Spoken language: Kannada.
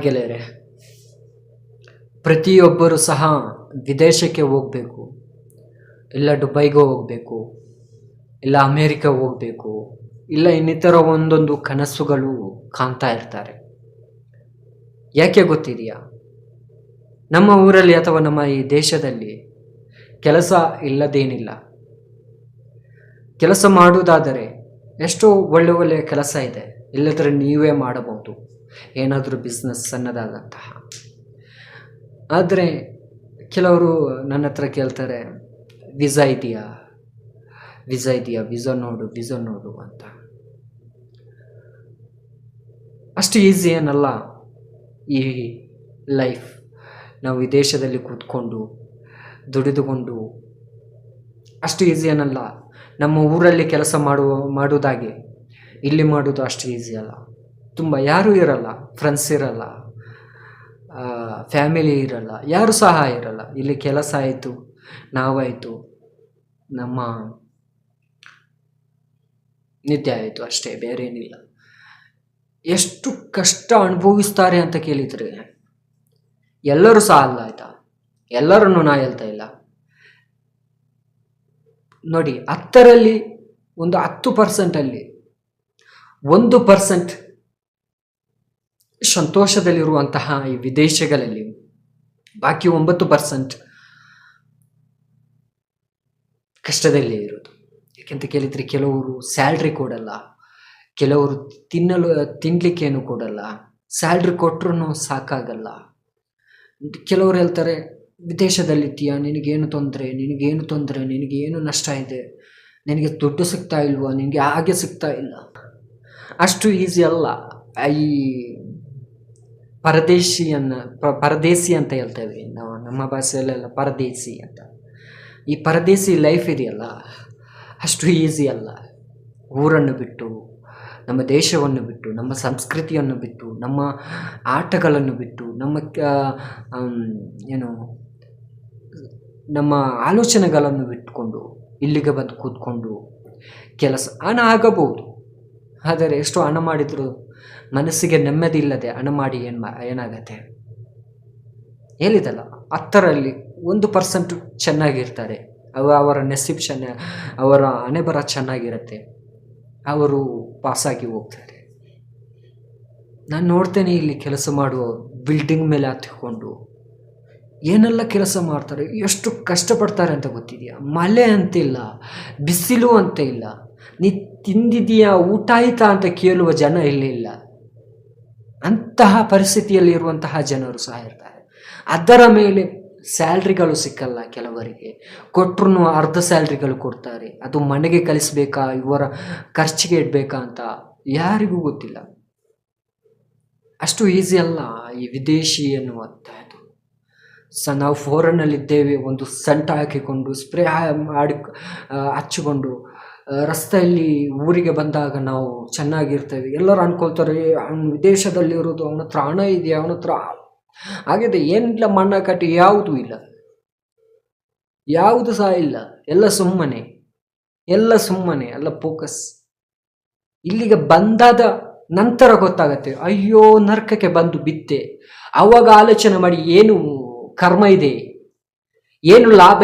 ಗೆಳೆಯರೆ, ಪ್ರತಿಯೊಬ್ಬರು ಸಹ ವಿದೇಶಕ್ಕೆ ಹೋಗಬೇಕು, ಇಲ್ಲ ದುಬೈಗೆ ಹೋಗಬೇಕು, ಇಲ್ಲ ಅಮೇರಿಕ ಹೋಗಬೇಕು, ಇಲ್ಲ ಇನ್ನಿತರ ಒಂದೊಂದು ಕನಸುಗಳು ಕಾಣ್ತಾ ಇರ್ತಾರೆ. ಯಾಕೆ ಗೊತ್ತಿದೆಯಾ? ನಮ್ಮ ಊರಲ್ಲಿ ಅಥವಾ ನಮ್ಮ ಈ ದೇಶದಲ್ಲಿ ಕೆಲಸ ಇಲ್ಲದೇನಿಲ್ಲ. ಕೆಲಸ ಮಾಡುವುದಾದರೆ ಎಷ್ಟೋ ಒಳ್ಳೆ ಒಳ್ಳೆಯ ಕೆಲಸ ಇದೆ. ಇಲ್ಲದ್ರೆ ನೀವೇ ಮಾಡಬಹುದು ಏನಾದರೂ ಬಿಸ್ನೆಸ್ ಸಣ್ಣದಾದಂತಹ. ಆದರೆ ಕೆಲವರು ನನ್ನ ಹತ್ರ ಕೇಳ್ತಾರೆ, ವಿಸಾ ಇದೆಯಾ, ವಿಸಾ ನೋಡು ಅಂತ. ಅಷ್ಟು ಈಸಿ ಏನಲ್ಲ ಈ ಲೈಫ್. ನಾವು ವಿದೇಶದಲ್ಲಿ ಕೂತ್ಕೊಂಡು ದುಡಿದುಕೊಂಡು ಅಷ್ಟು ಈಸಿ ಏನಲ್ಲ. ನಮ್ಮ ಊರಲ್ಲಿ ಕೆಲಸ ಮಾಡುವುದಾಗೆ ಇಲ್ಲಿ ಮಾಡೋದು ಅಷ್ಟು ಈಸಿ ಅಲ್ಲ. ತುಂಬ ಯಾರೂ ಇರಲ್ಲ, ಫ್ರೆಂಡ್ಸ್ ಇರಲ್ಲ, ಫ್ಯಾಮಿಲಿ ಇರಲ್ಲ, ಯಾರು ಸಹ ಇರಲ್ಲ. ಇಲ್ಲಿ ಕೆಲಸ ಆಯಿತು, ನಾವಾಯಿತು, ನಮ್ಮ ನಿದ್ದೆ ಆಯಿತು, ಅಷ್ಟೇ, ಬೇರೆ ಏನಿಲ್ಲ. ಎಷ್ಟು ಕಷ್ಟ ಅನುಭವಿಸ್ತಾರೆ ಅಂತ ಕೇಳಿದರೆ ಎಲ್ಲರೂ ಸಹ ಅಲ್ಲ, ಆಯ್ತಾ? ಎಲ್ಲರನ್ನು ನಾ ಹೇಳ್ತಾ ಇಲ್ಲ. ನೋಡಿ, 10ರಲ್ಲಿ ಒಂದು 10%ಅಲ್ಲಿ 1% ಸಂತೋಷದಲ್ಲಿರುವಂತಹ ಈ ವಿದೇಶಗಳಲ್ಲಿ, ಬಾಕಿ 9% ಕಷ್ಟದಲ್ಲೇ ಇರೋದು. ಯಾಕೆಂತ ಕೇಳಿದರೆ ಕೆಲವರು ಸ್ಯಾಲ್ರಿ ಕೊಡಲ್ಲ, ಕೆಲವರು ತಿನ್ನಲಿಕ್ಕೇನು ಕೊಡಲ್ಲ, ಸ್ಯಾಲ್ರಿ ಕೊಟ್ಟರು ಸಾಕಾಗಲ್ಲ. ಕೆಲವರು ಹೇಳ್ತಾರೆ, ವಿದೇಶದಲ್ಲಿದ್ದೀಯಾ, ನಿನಗೇನು ತೊಂದರೆ, ನಿನಗೇನು ನಷ್ಟ ಇದೆ, ನಿನಗೆ ದುಡ್ಡು ಸಿಗ್ತಾ ಇಲ್ವಾ, ನಿನಗೆ ಹಾಗೆ ಸಿಗ್ತಾ ಇಲ್ಲ. ಅಷ್ಟು ಈಸಿ ಅಲ್ಲ. ಈ ಪರದೇಸಿ ಅಂತ ಹೇಳ್ತೇವೆ ನಾವು, ನಮ್ಮ ಭಾಷೆಯಲ್ಲೆಲ್ಲ ಪರದೇಸಿ ಅಂತ. ಈ ಪರದೇಸಿ ಲೈಫ್ ಇದೆಯಲ್ಲ, ಅಷ್ಟು ಈಸಿ ಅಲ್ಲ. ಊರನ್ನು ಬಿಟ್ಟು, ನಮ್ಮ ದೇಶವನ್ನು ಬಿಟ್ಟು, ನಮ್ಮ ಸಂಸ್ಕೃತಿಯನ್ನು ಬಿಟ್ಟು, ನಮ್ಮ ಆಟಗಳನ್ನು ಬಿಟ್ಟು, ನಮ್ಮ ಆಲೋಚನೆಗಳನ್ನು ಬಿಟ್ಟುಕೊಂಡು ಇಲ್ಲಿಗೆ ಬಂದು ಕೂತ್ಕೊಂಡು ಹಣ ಆಗಬಹುದು. ಆದರೆ ಎಷ್ಟು ಹಣ ಮಾಡಿದರೂ ಮನಸ್ಸಿಗೆ ನೆಮ್ಮದಿ ಇಲ್ಲದೆ ಹಣ ಮಾಡಿ ಏನಾಗತ್ತೆ? ಹೇಳಿದಲ್ಲ, 10ರಲ್ಲಿ 1% ಚೆನ್ನಾಗಿರ್ತಾರೆ. ಅವರ ನಸೀಬ್ ಅವರ ಹಣೆ ಬರ ಚೆನ್ನಾಗಿರುತ್ತೆ, ಅವರು ಪಾಸಾಗಿ ಹೋಗ್ತಾರೆ. ನಾನು ನೋಡ್ತೇನೆ ಇಲ್ಲಿ ಕೆಲಸ ಮಾಡುವ ಬಿಲ್ಡಿಂಗ್ ಮೇಲೆ ಹತ್ತಿಕೊಂಡು ಏನೆಲ್ಲ ಕೆಲಸ ಮಾಡ್ತಾರೆ, ಎಷ್ಟು ಕಷ್ಟಪಡ್ತಾರೆ ಅಂತ ಗೊತ್ತಿದೆಯಾ? ಮಳೆ ಅಂತಿಲ್ಲ, ಬಿಸಿಲು ಅಂತ ಇಲ್ಲ, ನೀ ತಿಂದಿದೆಯಾ, ಊಟ ಆಯ್ತಾ ಅಂತ ಕೇಳುವ ಜನ ಇಲ್ಲ. ಅಂತಹ ಪರಿಸ್ಥಿತಿಯಲ್ಲಿ ಇರುವಂತಹ ಜನರು ಸಹ ಇರ್ತಾರೆ. ಅದರ ಮೇಲೆ ಸ್ಯಾಲ್ರಿಗಳು ಸಿಕ್ಕಲ್ಲ. ಕೆಲವರಿಗೆ ಕೊಟ್ಟರು ಅರ್ಧ ಸ್ಯಾಲ್ರಿಗಳು ಕೊಡ್ತಾರೆ. ಅದು ಮನೆಗೆ ಕಳಿಸ್ಬೇಕಾ, ಇವರ ಖರ್ಚಿಗೆ ಇಡಬೇಕಾ ಅಂತ ಯಾರಿಗೂ ಗೊತ್ತಿಲ್ಲ. ಅಷ್ಟು ಈಸಿ ಅಲ್ಲ ಈ ವಿದೇಶಿ ಎನ್ನುವಂಥದ್ದು. ನಾವು ಫಾರಿನ್ನಲ್ಲಿದ್ದೇವೆ, ಒಂದು ಸೆಂಟ ಹಾಕಿಕೊಂಡು ಸ್ಪ್ರೇ ಹಚ್ಚಿಕೊಂಡು ರಸ್ತೆಯಲ್ಲಿ ಊರಿಗೆ ಬಂದಾಗ ನಾವು ಚೆನ್ನಾಗಿರ್ತೇವೆ. ಎಲ್ಲರೂ ಅನ್ಕೊಳ್ತಾರೆ, ವಿದೇಶದಲ್ಲಿರೋದು ಅವನ ಹತ್ರ ಹಣ ಇದೆಯಾ, ಅವನ ಹತ್ರ ಆಗಿದೆ. ಏನಿಲ್ಲ, ಮಣ್ಣ ಕಟ್ಟಿ ಯಾವುದೂ ಇಲ್ಲ, ಯಾವುದು ಸಹ ಇಲ್ಲ. ಎಲ್ಲ ಸುಮ್ಮನೆ, ಎಲ್ಲ ಫೋಕಸ್. ಇಲ್ಲಿಗೆ ಬಂದಾದ ನಂತರ ಗೊತ್ತಾಗತ್ತೆ, ಅಯ್ಯೋ ನರಕಕ್ಕೆ ಬಂದು ಬಿದ್ದೆ. ಅವಾಗ ಆಲೋಚನೆ ಮಾಡಿ ಏನು ಕರ್ಮ ಇದೆ, ಏನು ಲಾಭ